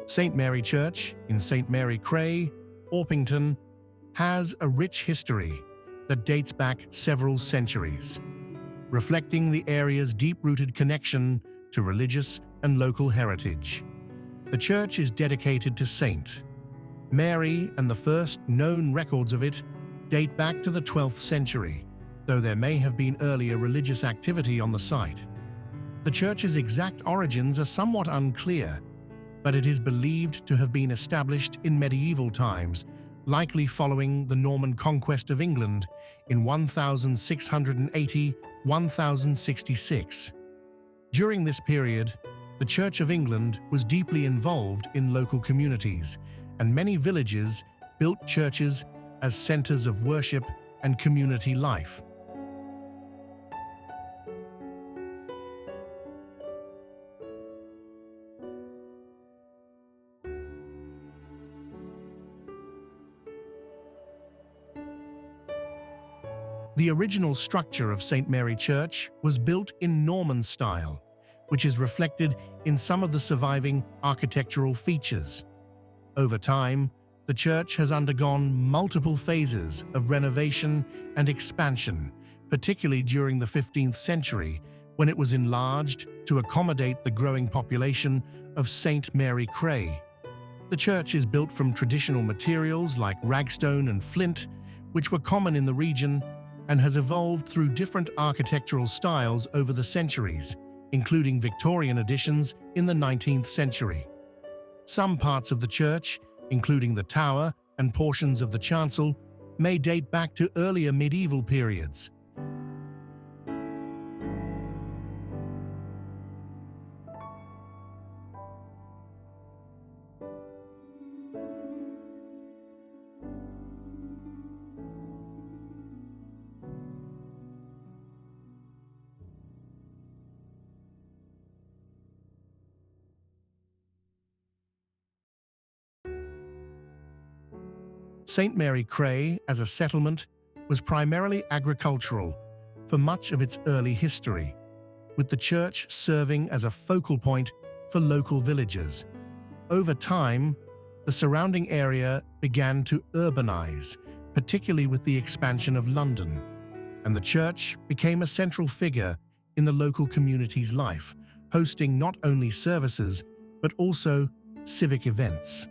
St Mary Church in St Mary Cray, Orpington, has a rich history that dates back several centuries, reflecting the area's deep-rooted connection to religious and local heritage. The church is dedicated to St Mary, and the first known records of it date back to the 12th century, though there may have been earlier religious activity on the site. The church's exact origins are somewhat unclear, but it is believed to have been established in medieval times, likely following the Norman conquest of England in 1060–1066. During this period, the Church of England was deeply involved in local communities, and many villages built churches as centers of worship and community life. The original structure of St Mary Church was built in Norman style, which is reflected in some of the surviving architectural features. Over time, the church has undergone multiple phases of renovation and expansion, particularly during the 15th century, when it was enlarged to accommodate the growing population of St Mary Cray. The church is built from traditional materials like ragstone and flint, which were common in the region, and has evolved through different architectural styles over the centuries, including Victorian additions in the 19th century. Some parts of the church, including the tower and portions of the chancel, may date back to earlier medieval periods. St Mary Cray, as a settlement, was primarily agricultural for much of its early history, with the church serving as a focal point for local villagers. Over time, the surrounding area began to urbanize, particularly with the expansion of London, and the church became a central figure in the local community's life, hosting not only services but also civic events.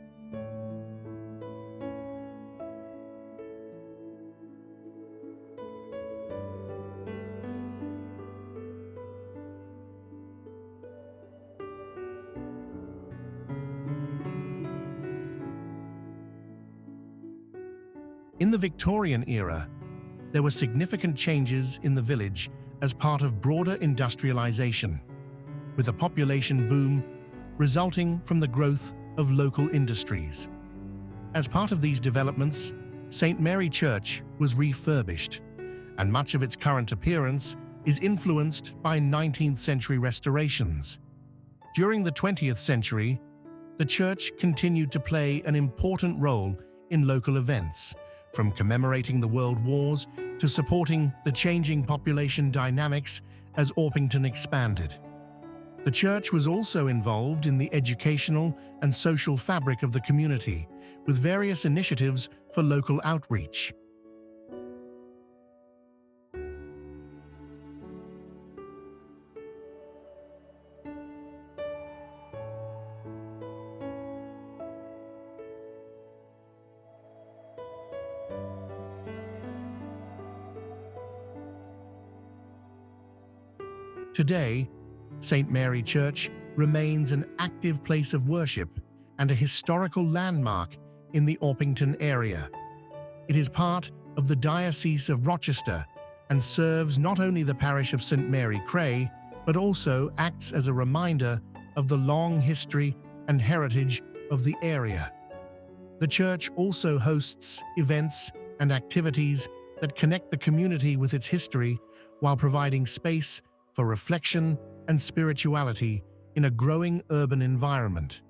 In the Victorian era, there were significant changes in the village as part of broader industrialization, with a population boom resulting from the growth of local industries. As part of these developments, St Mary Church was refurbished, and much of its current appearance is influenced by 19th century restorations. During the 20th century, the church continued to play an important role in local events, from commemorating the World Wars to supporting the changing population dynamics as Orpington expanded. The church was also involved in the educational and social fabric of the community, with various initiatives for local outreach. Today, St Mary Church remains an active place of worship and a historical landmark in the Orpington area. It is part of the Diocese of Rochester and serves not only the parish of St Mary Cray, but also acts as a reminder of the long history and heritage of the area. The church also hosts events and activities that connect the community with its history while providing space for reflection and spirituality in a growing urban environment.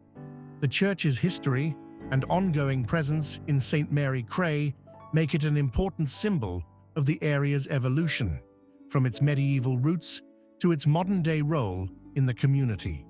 The church's history and ongoing presence in St Mary Cray make it an important symbol of the area's evolution, from its medieval roots to its modern-day role in the community.